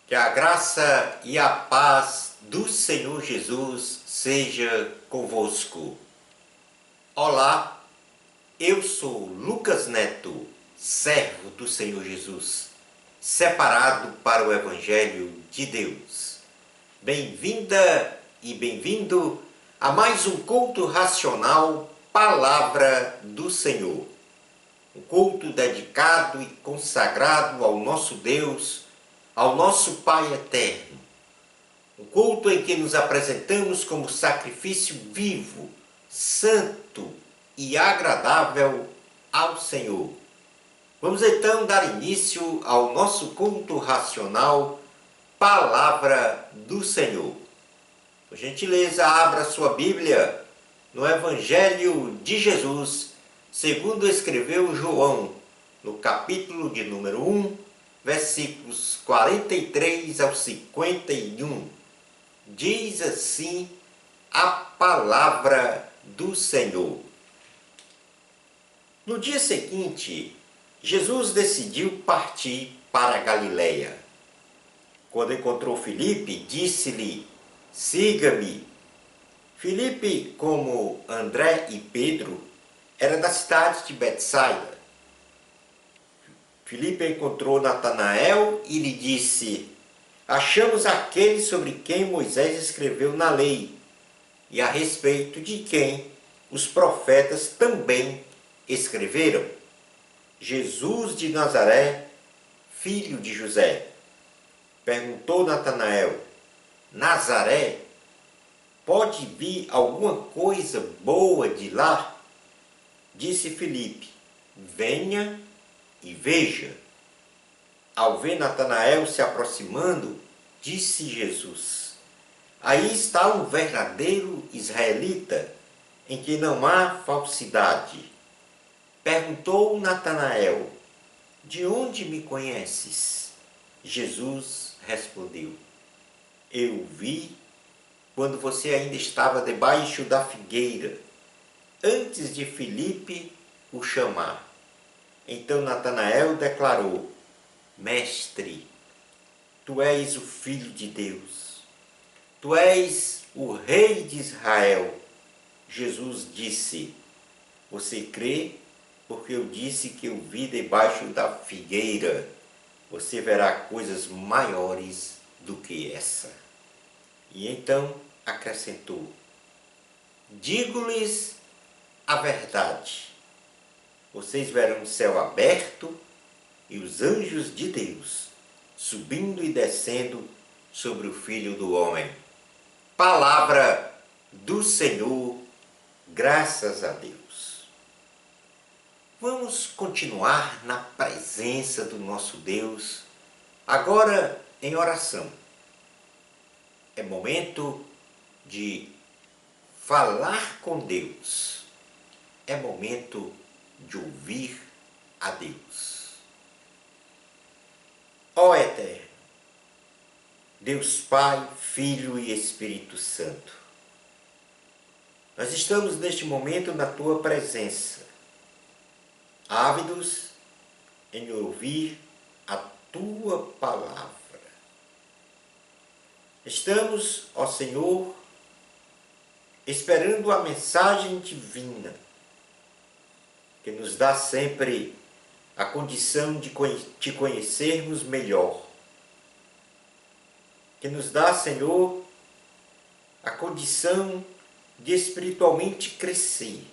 Que a graça e a paz do Senhor Jesus seja convosco. Olá, eu sou Lucas Neto, servo do Senhor Jesus, separado para o Evangelho de Deus. Bem-vinda e bem-vindo a mais um culto racional, Palavra do Senhor. Um culto dedicado e consagrado ao nosso Deus, ao nosso Pai eterno. Um culto em que nos apresentamos como sacrifício vivo, santo e agradável ao Senhor. Vamos então dar início ao nosso culto racional, Palavra do Senhor. Por gentileza, abra sua Bíblia no Evangelho de Jesus, segundo escreveu João, no capítulo de número 1, versículos 43 ao 51. Diz assim a palavra do Senhor. No dia seguinte, Jesus decidiu partir para a Galiléia. Quando encontrou Filipe, disse-lhe: "Siga-me." Filipe, como André e Pedro, era da cidade de Betsaida. Filipe encontrou Natanael e lhe disse: "Achamos aquele sobre quem Moisés escreveu na lei, e a respeito de quem os profetas também escreveram, Jesus de Nazaré, filho de José." Perguntou Natanael: "Nazaré? Pode vir alguma coisa boa de lá?" Disse Filipe: "Venha e veja." Ao ver Natanael se aproximando, disse Jesus: "Aí está um verdadeiro israelita, em que não há falsidade." Perguntou Natanael: "De onde me conheces?" Jesus respondeu: "Eu vi quando você ainda estava debaixo da figueira, antes de Filipe o chamar." Então Natanael declarou: "Mestre, tu és o Filho de Deus. Tu és o Rei de Israel." Jesus disse: "Você crê porque eu disse que eu vi debaixo da figueira? Você verá coisas maiores do que essa." E então acrescentou: "Digo-lhes a verdade. Vocês verão o céu aberto e os anjos de Deus subindo e descendo sobre o Filho do Homem." Palavra do Senhor, graças a Deus. Vamos continuar na presença do nosso Deus, agora em oração. É momento de falar com Deus. É momento de ouvir a Deus. Ó Eterno, Deus Pai, Filho e Espírito Santo, nós estamos neste momento na Tua presença, ávidos em ouvir a Tua palavra. Estamos, ó Senhor, esperando a mensagem divina, que nos dá sempre a condição de te conhecermos melhor. Que nos dá, Senhor, a condição de espiritualmente crescer.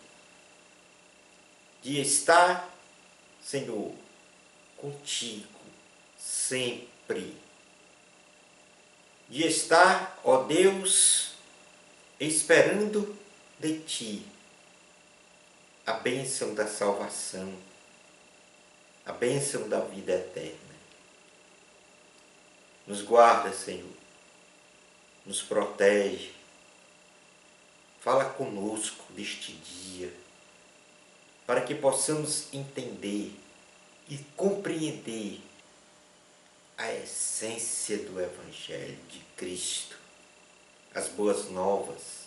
De estar, Senhor, contigo sempre. De estar, ó Deus, esperando de Ti a bênção da salvação, a bênção da vida eterna. Nos guarda, Senhor, nos protege, fala conosco neste dia, para que possamos entender e compreender a essência do Evangelho de Cristo, as boas novas,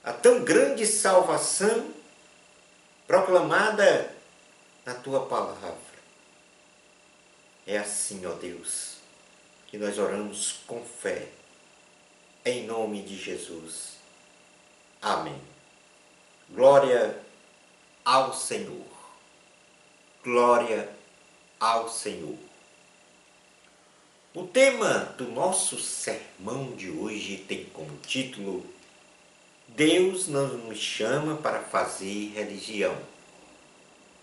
a tão grande salvação proclamada na Tua palavra. É assim, ó Deus, que nós oramos com fé, em nome de Jesus. Amém. Glória ao Senhor. Glória ao Senhor. O tema do nosso sermão de hoje tem como título: Deus não nos chama para fazer religião.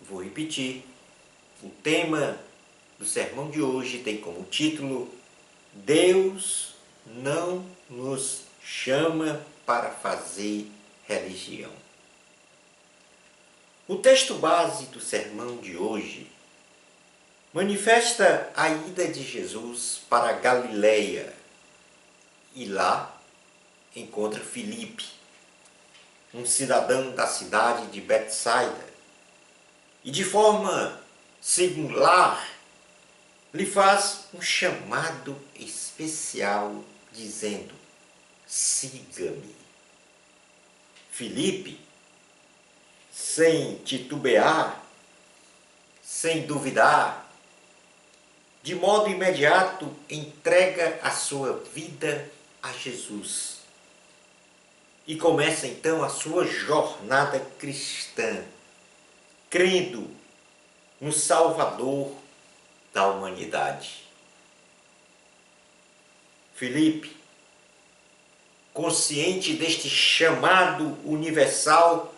Vou repetir. O tema do sermão de hoje tem como título: Deus não nos chama para fazer religião. O texto base do sermão de hoje manifesta a ida de Jesus para a Galileia e lá encontra Filipe, um cidadão da cidade de Betsaida, e de forma singular lhe faz um chamado especial dizendo: siga-me. Filipe, sem titubear, sem duvidar, de modo imediato entrega a sua vida a Jesus e começa então a sua jornada cristã, crendo no Salvador da humanidade. Filipe, consciente deste chamado universal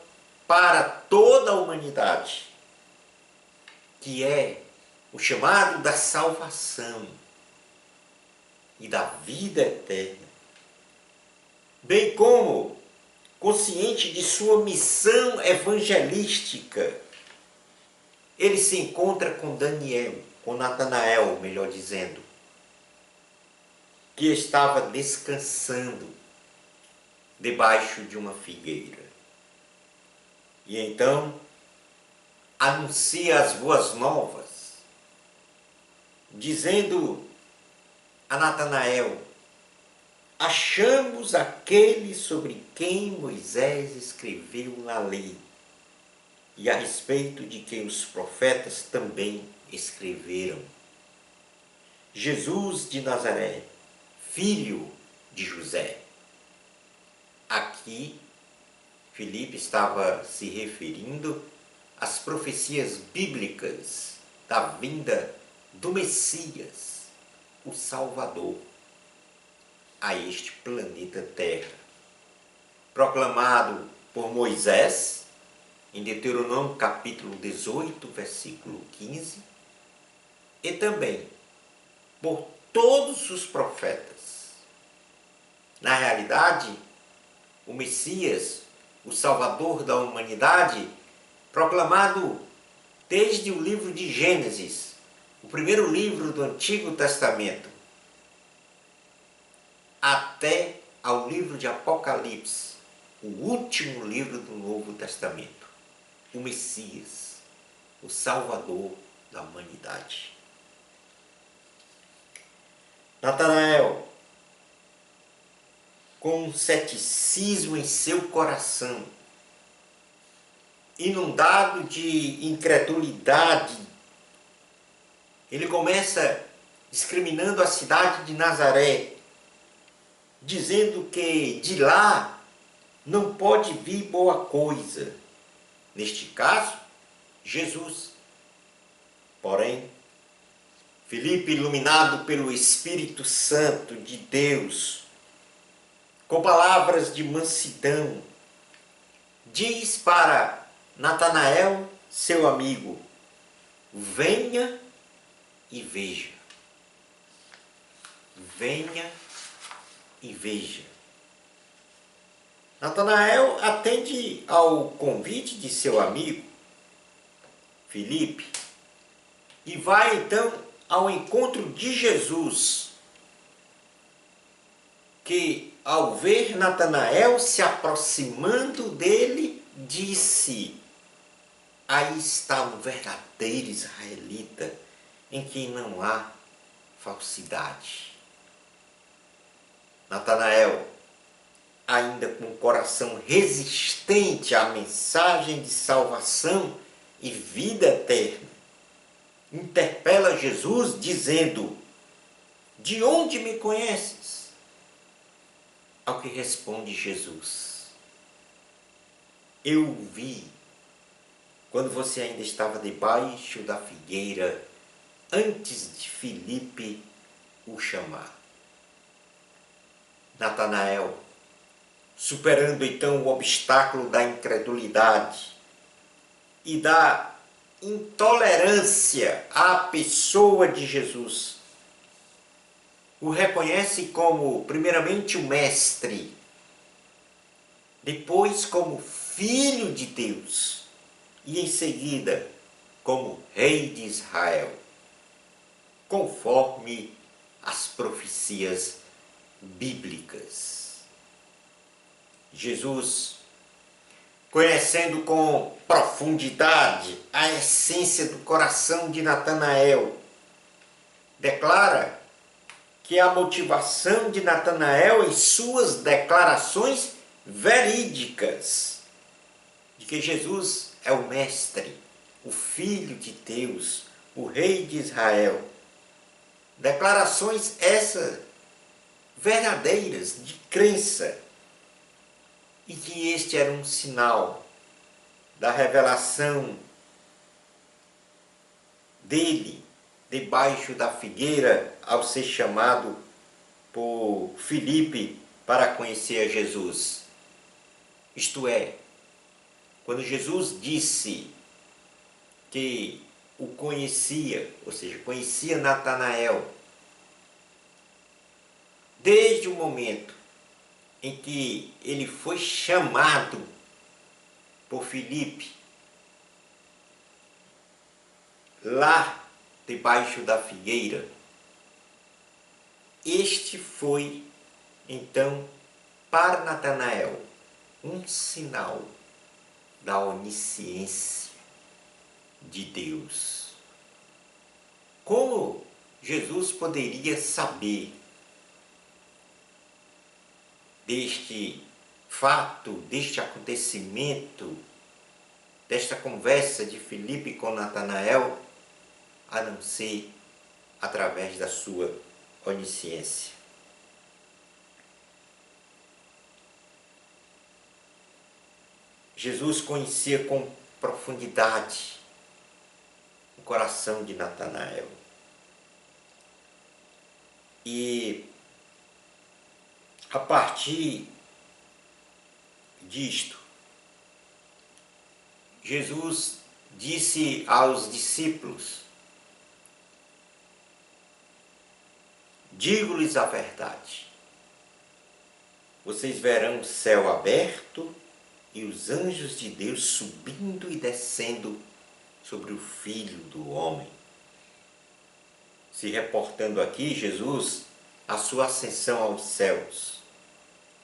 para toda a humanidade, que é o chamado da salvação e da vida eterna, bem como consciente de sua missão evangelística, ele se encontra com Natanael, melhor dizendo, que estava descansando debaixo de uma figueira. E então anuncia as boas novas, dizendo a Natanael: achamos aquele sobre quem Moisés escreveu na lei e a respeito de quem os profetas também escreveram. Jesus de Nazaré, filho de José. Aqui, Filipe estava se referindo às profecias bíblicas da vinda do Messias, o Salvador, a este planeta Terra, proclamado por Moisés em Deuteronômio capítulo 18, versículo 15, e também por todos os profetas. Na realidade, o Messias, o Salvador da humanidade, proclamado desde o livro de Gênesis, o primeiro livro do Antigo Testamento, até ao livro de Apocalipse, o último livro do Novo Testamento. O Messias, o Salvador da humanidade. Natanael, com um ceticismo em seu coração, inundado de incredulidade, ele começa discriminando a cidade de Nazaré, dizendo que de lá não pode vir boa coisa. Neste caso, Jesus. Porém, Filipe, iluminado pelo Espírito Santo de Deus, com palavras de mansidão, diz para Natanael, seu amigo: venha e veja. Venha e veja. Natanael atende ao convite de seu amigo Filipe e vai então ao encontro de Jesus, que ao ver Natanael se aproximando dele, disse: aí está um verdadeiro israelita, em quem não há falsidade. Natanael, ainda com o coração resistente à mensagem de salvação e vida eterna, interpela Jesus dizendo: de onde me conheces? Ao que responde Jesus: eu o vi quando você ainda estava debaixo da figueira, antes de Filipe o chamar. Natanael, superando então o obstáculo da incredulidade e da intolerância à pessoa de Jesus, o reconhece como, primeiramente, o Mestre, depois como Filho de Deus e, em seguida, como Rei de Israel, conforme as profecias bíblicas. Jesus, conhecendo com profundidade a essência do coração de Natanael, declara que a motivação de Natanael em suas declarações verídicas de que Jesus é o Mestre, o Filho de Deus, o Rei de Israel. Declarações essas verdadeiras de crença, e que este era um sinal da revelação dele debaixo da figueira ao ser chamado por Filipe para conhecer a Jesus. Isto é, quando Jesus disse que o conhecia, ou seja, conhecia Natanael, desde o momento em que ele foi chamado por Filipe, lá debaixo da figueira, este foi, então, para Natanael, um sinal da onisciência de Deus. Como Jesus poderia saber deste fato, deste acontecimento, desta conversa de Filipe com Natanael, a não ser através da sua onisciência? Jesus conhecia com profundidade o coração de Natanael. E a partir disto, Jesus disse aos discípulos: digo-lhes a verdade, vocês verão o céu aberto e os anjos de Deus subindo e descendo sobre o Filho do Homem. Se reportando aqui, Jesus, a sua ascensão aos céus,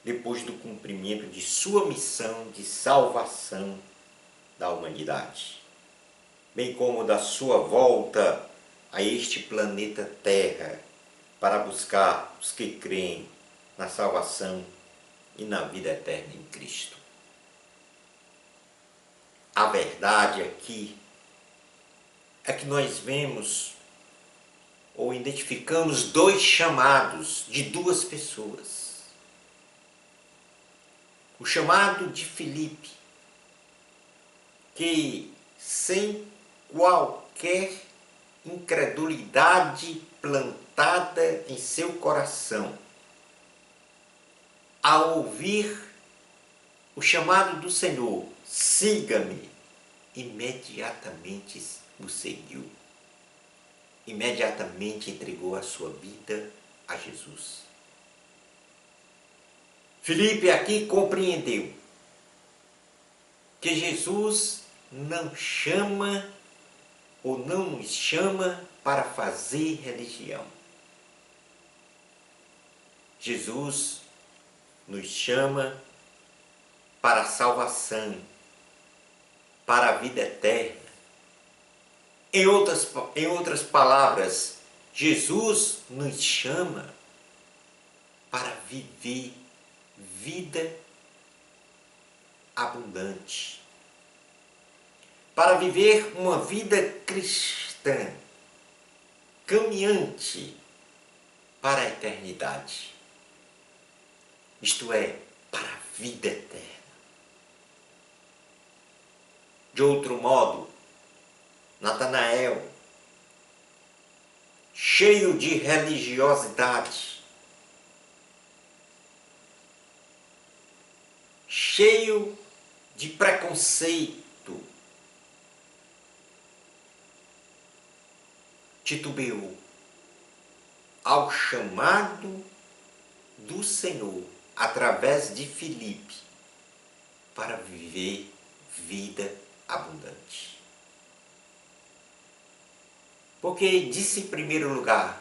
depois do cumprimento de sua missão de salvação da humanidade, bem como da sua volta a este planeta Terra para buscar os que creem na salvação e na vida eterna em Cristo. A verdade aqui é que nós vemos ou identificamos dois chamados de duas pessoas. O chamado de Filipe, que sem qualquer incredulidade plantada em seu coração, ao ouvir o chamado do Senhor, siga-me, imediatamente o seguiu. Imediatamente entregou a sua vida a Jesus. Filipe aqui compreendeu que Jesus não chama ou não nos chama para fazer religião. Jesus nos chama para a salvação, para a vida eterna. Em outras palavras, Jesus nos chama para viver vida abundante, para viver uma vida cristã, caminhante para a eternidade. Isto é, para a vida eterna. De outro modo, Natanael, cheio de religiosidade, cheio de preconceito, titubeou ao chamado do Senhor através de Filipe para viver vida abundante. Porque disse em primeiro lugar,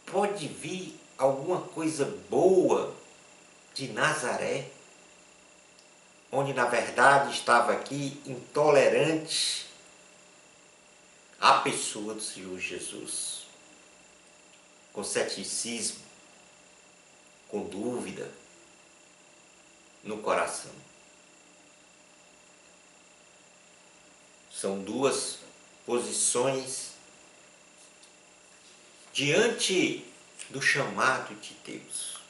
pode vir alguma coisa boa de Nazaré, onde na verdade estava aqui intolerante à pessoa do Senhor Jesus, com ceticismo, com dúvida no coração. São duas posições diante do chamado de Deus.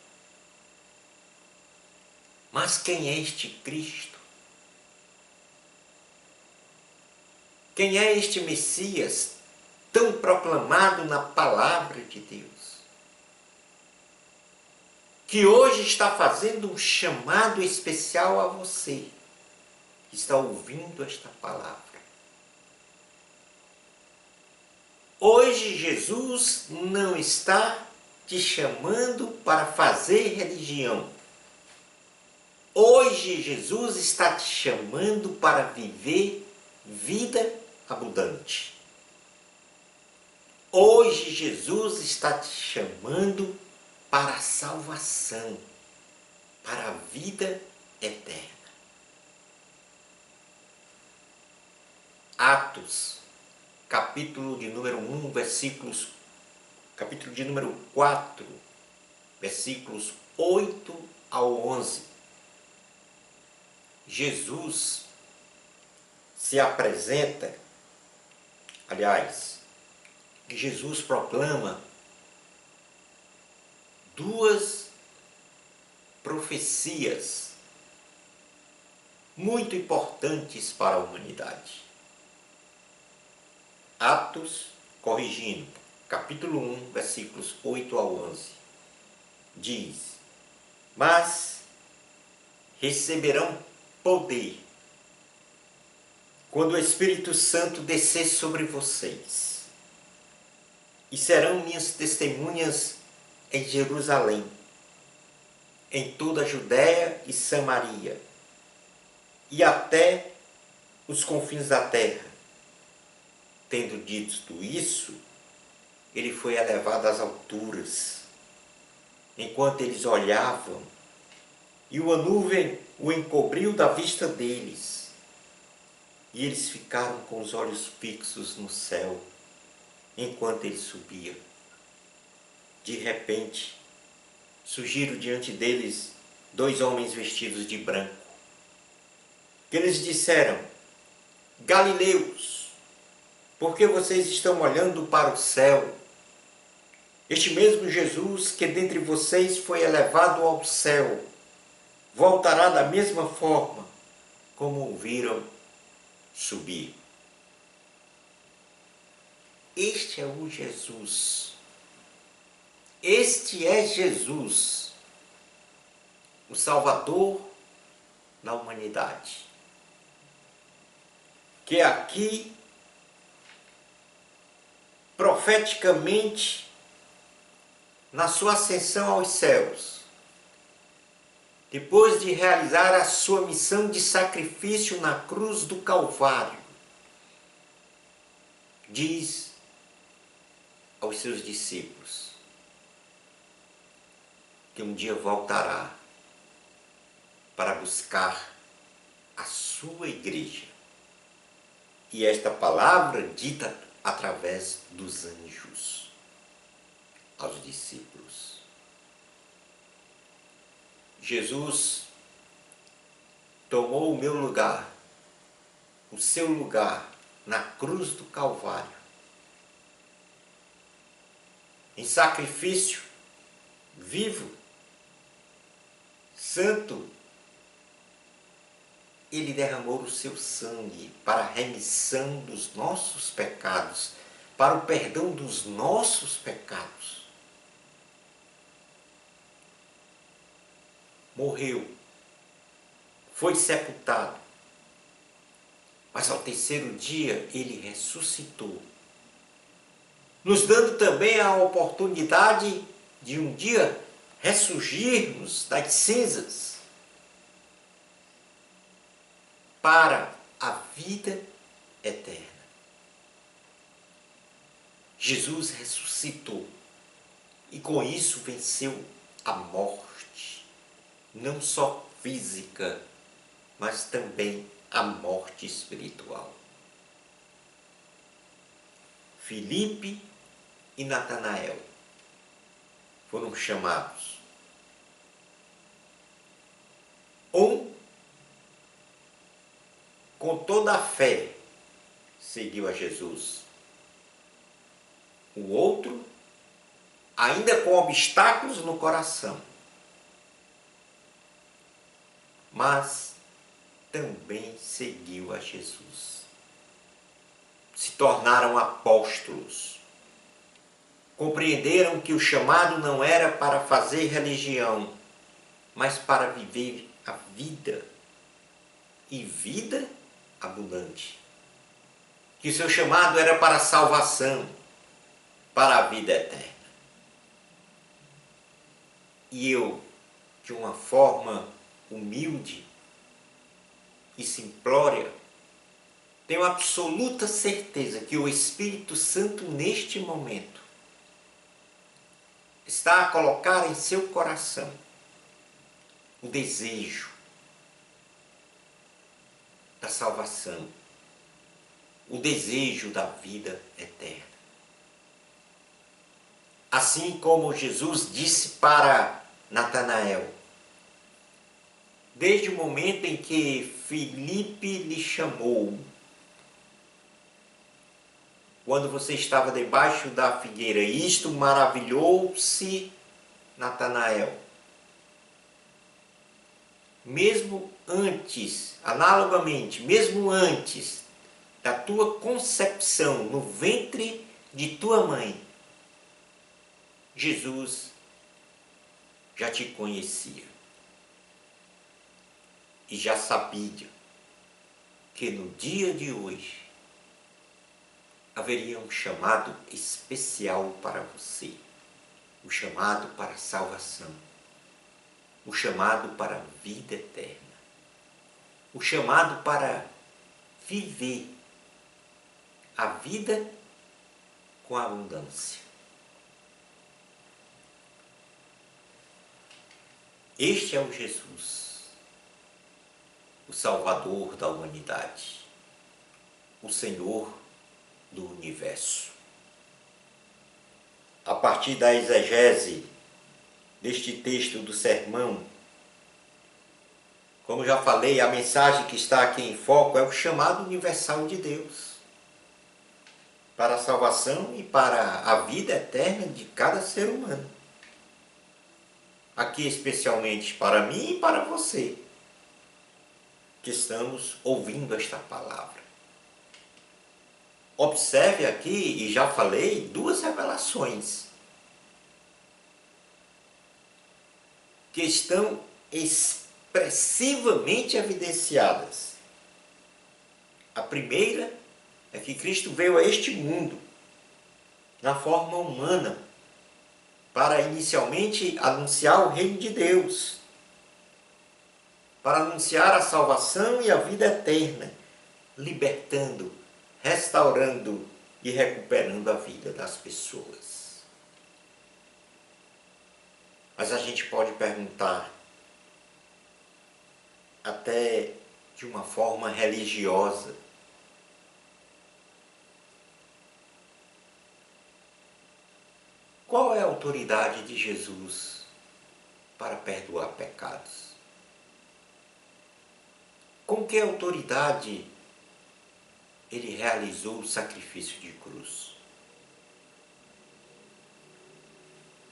Mas quem é este Cristo? Quem é este Messias tão proclamado na palavra de Deus? Que hoje está fazendo um chamado especial a você, que está ouvindo esta palavra. Hoje Jesus não está te chamando para fazer religião. Hoje Jesus está te chamando para viver vida abundante. Hoje Jesus está te chamando para a salvação, para a vida eterna. Atos, capítulo de número 1, capítulo de número 4, versículos 8 ao 11. Jesus se apresenta, aliás, Jesus proclama duas profecias muito importantes para a humanidade. Atos, corrigindo, capítulo 1, versículos 8 ao 11, diz: mas receberão poder quando o Espírito Santo descer sobre vocês, e serão minhas testemunhas em Jerusalém, em toda a Judéia e Samaria, e até os confins da terra. Tendo dito isso, ele foi elevado às alturas. Enquanto eles olhavam, e uma nuvem o encobriu da vista deles, e eles ficaram com os olhos fixos no céu, enquanto ele subia. De repente, surgiram diante deles dois homens vestidos de branco, que eles disseram: Galileus, por que vocês estão olhando para o céu? Este mesmo Jesus que dentre vocês foi elevado ao céu, voltará da mesma forma como o viram subir. Este é o Jesus. Este é Jesus, o Salvador da humanidade, que aqui, profeticamente, na sua ascensão aos céus, depois de realizar a sua missão de sacrifício na cruz do Calvário, diz aos seus discípulos que um dia voltará para buscar a sua igreja. E esta palavra dita através dos anjos aos discípulos. Jesus tomou o meu lugar, o seu lugar na cruz do Calvário, em sacrifício vivo, santo, ele derramou o seu sangue para a remissão dos nossos pecados, para o perdão dos nossos pecados. Morreu, foi sepultado, mas ao terceiro dia ele ressuscitou, nos dando também a oportunidade de um dia ressurgirmos das cinzas para a vida eterna. Jesus ressuscitou e com isso venceu a morte, não só física, mas também a morte espiritual. Filipe e Natanael foram chamados. Um, com toda a fé, seguiu a Jesus. O outro, ainda com obstáculos no coração, mas também seguiu a Jesus. Se tornaram apóstolos. Compreenderam que o chamado não era para fazer religião, mas para viver a vida, e vida abundante. Que o seu chamado era para a salvação, para a vida eterna. E eu, de uma forma humilde e simplória, tenho absoluta certeza que o Espírito Santo, neste momento, está a colocar em seu coração o desejo da salvação, o desejo da vida eterna. Assim como Jesus disse para Natanael, desde o momento em que Filipe lhe chamou, quando você estava debaixo da figueira, isto maravilhou-se Natanael. Mesmo antes, analogamente, mesmo antes da tua concepção no ventre de tua mãe, Jesus já te conhecia e já sabia que no dia de hoje haveria um chamado especial para você, o chamado para a salvação, o chamado para a vida eterna, o chamado para viver a vida com abundância. Este é o Jesus, o Salvador da humanidade, o Senhor do universo. A partir da exegese deste texto do sermão, como já falei, a mensagem que está aqui em foco é o chamado universal de Deus para a salvação e para a vida eterna de cada ser humano. Aqui especialmente para mim e para você, que estamos ouvindo esta palavra. Observe aqui, e já falei, duas revelações que estão expressivamente evidenciadas. A primeira é que Cristo veio a este mundo na forma humana para inicialmente anunciar o reino de Deus, para anunciar a salvação e a vida eterna, libertando, restaurando e recuperando a vida das pessoas. Mas a gente pode perguntar, até de uma forma religiosa, qual é a autoridade de Jesus para perdoar pecados? Com que autoridade ele realizou o sacrifício de cruz?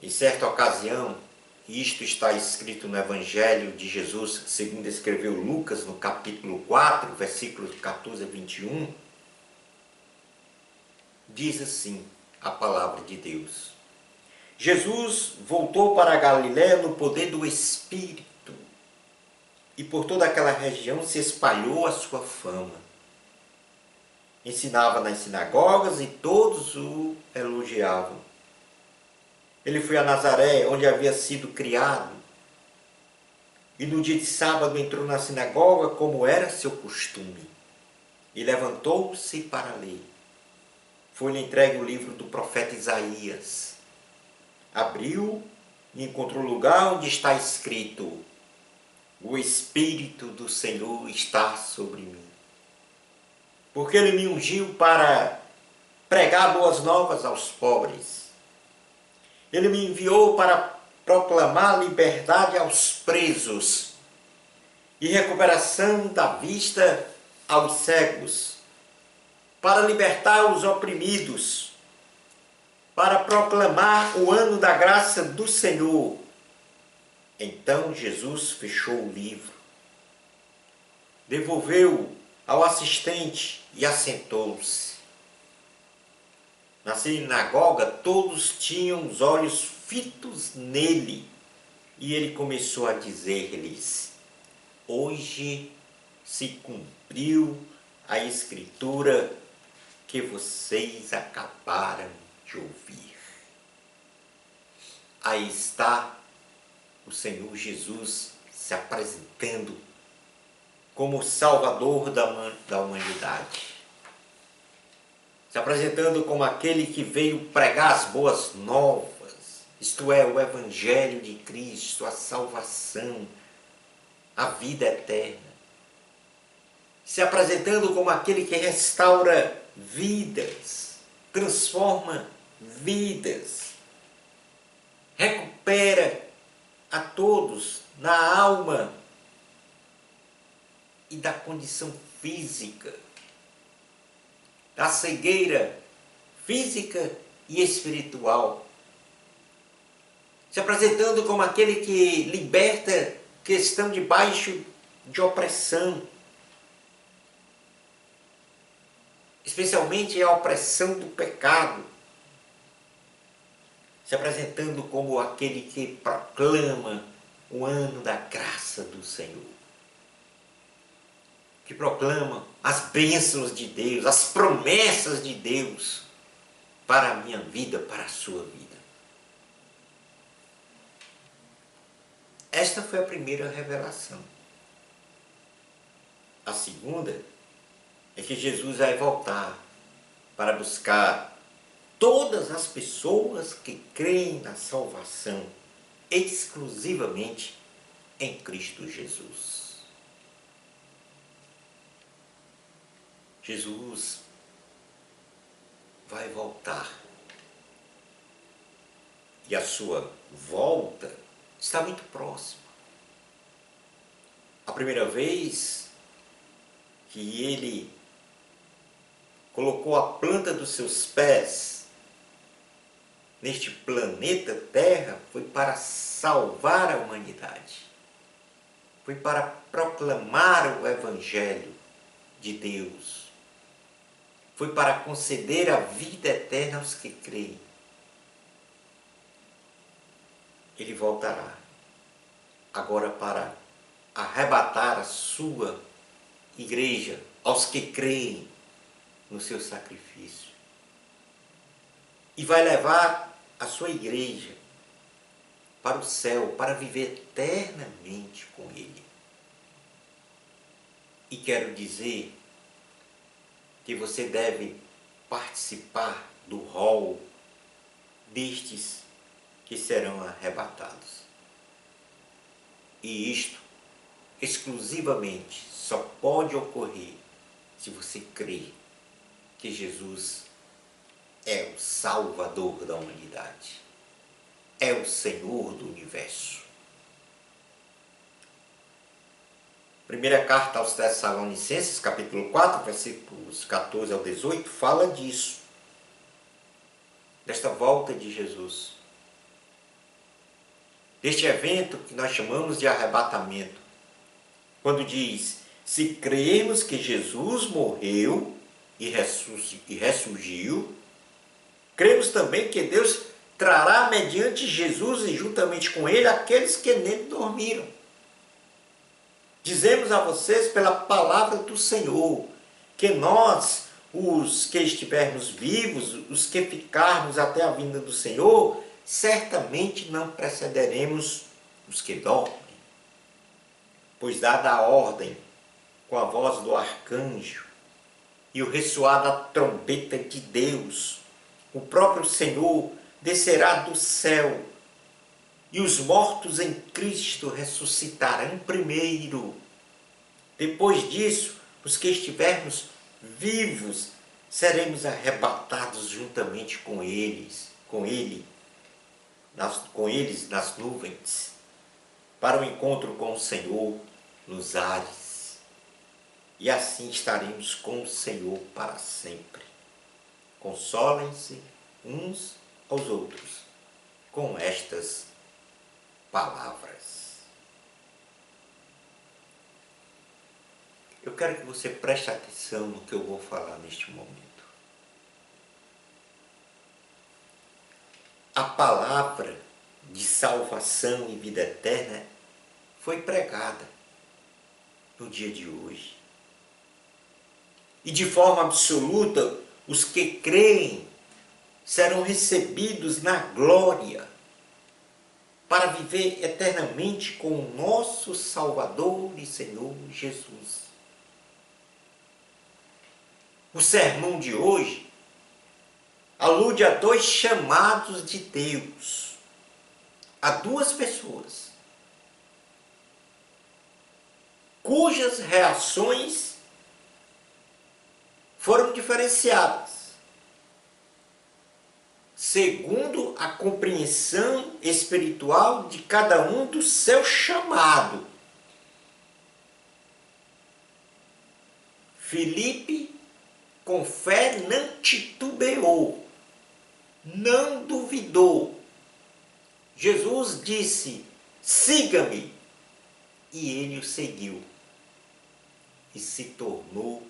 Em certa ocasião, e isto está escrito no Evangelho de Jesus, segundo escreveu Lucas, no capítulo 4, versículos 14 a 21, diz assim a palavra de Deus. Jesus voltou para a Galiléia no poder do Espírito, e por toda aquela região se espalhou a sua fama. Ensinava nas sinagogas e todos o elogiavam. Ele foi a Nazaré, onde havia sido criado, e no dia de sábado entrou na sinagoga, como era seu costume, e levantou-se para ler. Foi-lhe entregue o livro do profeta Isaías. Abriu e encontrou o lugar onde está escrito: o Espírito do Senhor está sobre mim, porque ele me ungiu para pregar boas novas aos pobres. Ele me enviou para proclamar liberdade aos presos e recuperação da vista aos cegos, para libertar os oprimidos, para proclamar o ano da graça do Senhor. Então Jesus fechou o livro, devolveu-o ao assistente e assentou-se. Na sinagoga todos tinham os olhos fitos nele, e ele começou a dizer-lhes: hoje se cumpriu a escritura que vocês acabaram de ouvir. Aí está o Senhor Jesus se apresentando como o Salvador da humanidade. Se apresentando como aquele que veio pregar as boas novas, isto é, o Evangelho de Cristo, a salvação, a vida eterna. Se apresentando como aquele que restaura vidas, transforma vidas, recupera a todos na alma e da condição física, da cegueira física e espiritual, se apresentando como aquele que liberta que estão debaixo de opressão, especialmente a opressão do pecado, se apresentando como aquele que proclama o ano da graça do Senhor, que proclama as bênçãos de Deus, as promessas de Deus para a minha vida, para a sua vida. Esta foi a primeira revelação. A segunda é que Jesus vai voltar para buscar todas as pessoas que creem na salvação exclusivamente em Cristo Jesus. Jesus vai voltar. E a sua volta está muito próxima. A primeira vez que ele colocou a planta dos seus pés neste planeta Terra foi para salvar a humanidade. Foi para proclamar o Evangelho de Deus. Foi para conceder a vida eterna aos que creem. Ele voltará agora para arrebatar a sua igreja aos que creem no seu sacrifício. E vai levar a sua igreja para o céu, para viver eternamente com Ele. E quero dizer que você deve participar do rol destes que serão arrebatados. E isto exclusivamente só pode ocorrer se você crer que Jesus é o Salvador da humanidade, é o Senhor do universo. Primeira carta aos Tessalonicenses, capítulo 4, versículos 14 ao 18, fala disso, desta volta de Jesus. deste evento que nós chamamos de arrebatamento, quando diz: se cremos que Jesus morreu e ressurgiu, cremos também que Deus trará mediante Jesus e juntamente com ele aqueles que nele dormiram. Dizemos a vocês pela palavra do Senhor, que nós, os que estivermos vivos, os que ficarmos até a vinda do Senhor, certamente não precederemos os que dormem. Pois dada a ordem, com a voz do arcanjo e o ressoar da trombeta de Deus, o próprio Senhor descerá do céu, e os mortos em Cristo ressuscitarão primeiro. Depois disso, os que estivermos vivos, seremos arrebatados juntamente com eles nas nuvens, para o encontro com o Senhor nos ares. E assim estaremos com o Senhor para sempre. Consolem-se uns aos outros com estas palavras. Eu quero que você preste atenção no que eu vou falar neste momento. A palavra de salvação e vida eterna foi pregada no dia de hoje. E de forma absoluta, os que creem serão recebidos na glória para viver eternamente com o nosso Salvador e Senhor Jesus. O sermão de hoje alude a dois chamados de Deus, a duas pessoas, cujas reações foram diferenciadas, segundo a compreensão espiritual de cada um do seu chamado. Filipe, com fé, não titubeou, não duvidou. Jesus disse: siga-me, e ele o seguiu e se tornou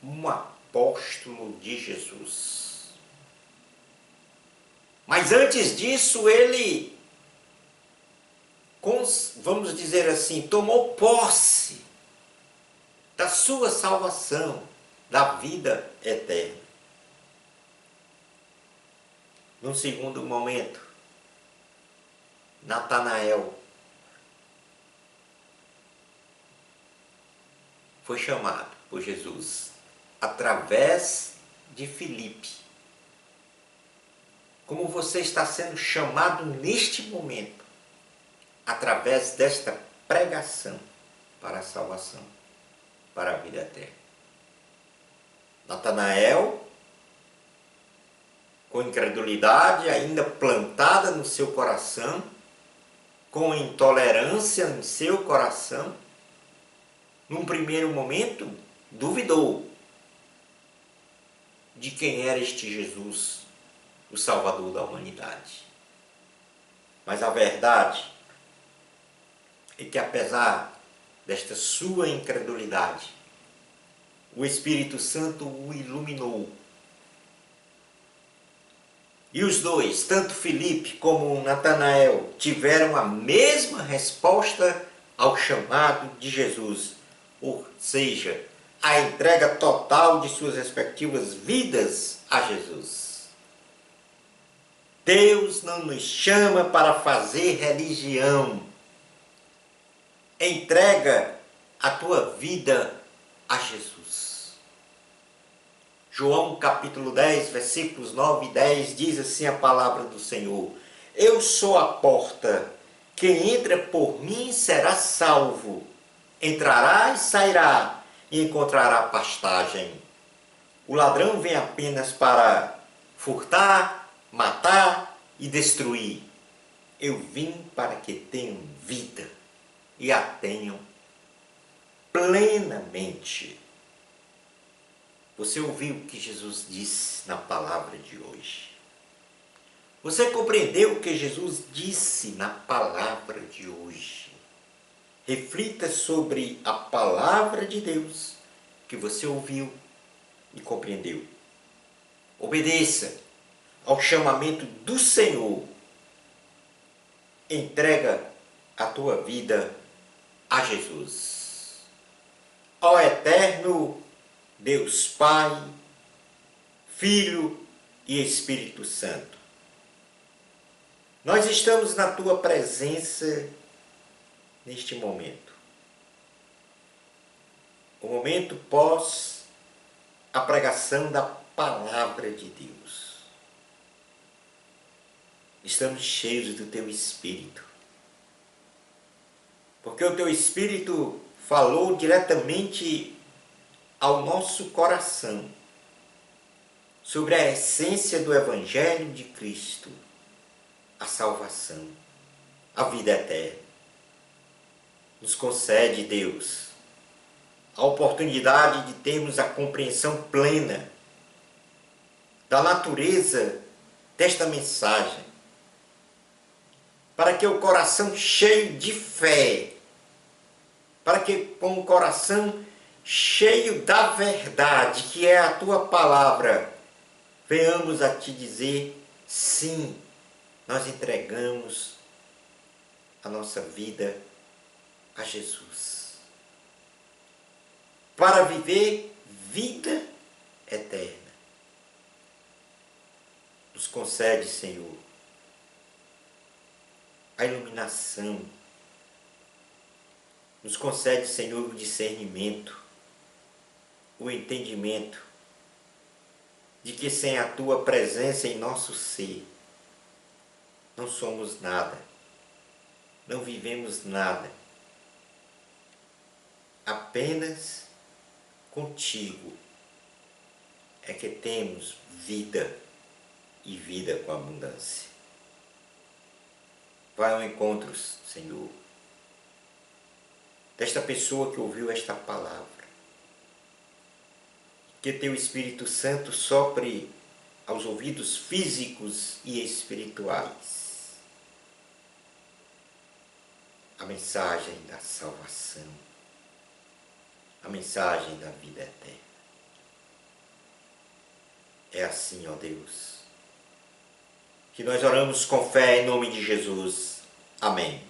um apóstolo de Jesus. Mas antes disso, ele, vamos dizer assim, tomou posse da sua salvação, da vida eterna. Num segundo momento, Natanael foi chamado por Jesus através de Filipe. Como você está sendo chamado neste momento, através desta pregação para a salvação, para a vida eterna. Natanael, com incredulidade ainda plantada no seu coração, com intolerância em seu coração, num primeiro momento, duvidou de quem era este Jesus, o Salvador da humanidade. Mas a verdade é que, apesar desta sua incredulidade, o Espírito Santo o iluminou. E os dois, tanto Filipe como Natanael, tiveram a mesma resposta ao chamado de Jesus, ou seja, a entrega total de suas respectivas vidas a Jesus. Deus não nos chama para fazer religião. Entrega a tua vida a Jesus. João capítulo 10, versículos 9 e 10 diz assim a palavra do Senhor: eu sou a porta, quem entra por mim será salvo, entrará e sairá e encontrará pastagem. O ladrão vem apenas para furtar, matar e destruir. Eu vim para que tenham vida e a tenham plenamente. Você ouviu o que Jesus disse na palavra de hoje? Você compreendeu o que Jesus disse na palavra de hoje? Reflita sobre a palavra de Deus que você ouviu e compreendeu. Obedeça ao chamamento do Senhor. Entrega a tua vida a Jesus. Ó eterno Deus Pai, Filho e Espírito Santo, nós estamos na tua presença neste momento. O momento pós a pregação da palavra de Deus. Estamos cheios do teu Espírito. Porque o teu Espírito falou diretamente ao nosso coração sobre a essência do Evangelho de Cristo, a salvação, a vida eterna. Nos concede, Deus, a oportunidade de termos a compreensão plena da natureza desta mensagem, para que o coração cheio de fé, para que com o coração cheio da verdade, que é a tua palavra, venhamos a te dizer, sim, nós entregamos a nossa vida a Jesus, para viver vida eterna. Nos concede, Senhor, a iluminação. Nos concede, Senhor, o discernimento, o entendimento de que sem a tua presença em nosso ser, não somos nada, não vivemos nada. Apenas contigo é que temos vida e vida com abundância. Vai ao encontro, Senhor, desta pessoa que ouviu esta palavra. Que teu Espírito Santo sopre aos ouvidos físicos e espirituais a mensagem da salvação, a mensagem da vida eterna. É assim, ó Deus, que nós oramos com fé em nome de Jesus. Amém.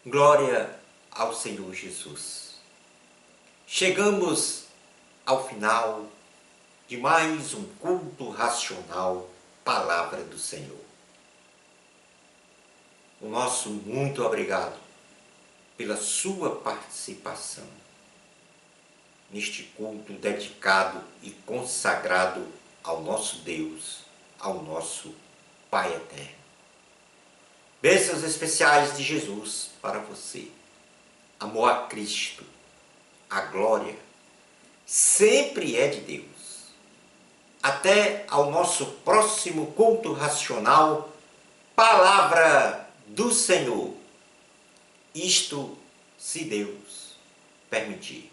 Glória ao Senhor Jesus. Chegamos ao final de mais um culto racional, Palavra do Senhor. O nosso muito obrigado pela sua participação neste culto dedicado e consagrado ao nosso Deus, ao nosso Pai eterno. Bênçãos especiais de Jesus para você. Amor a Cristo, a glória, sempre é de Deus. Até ao nosso próximo culto racional, Palavra do Senhor. Isto, se Deus permitir.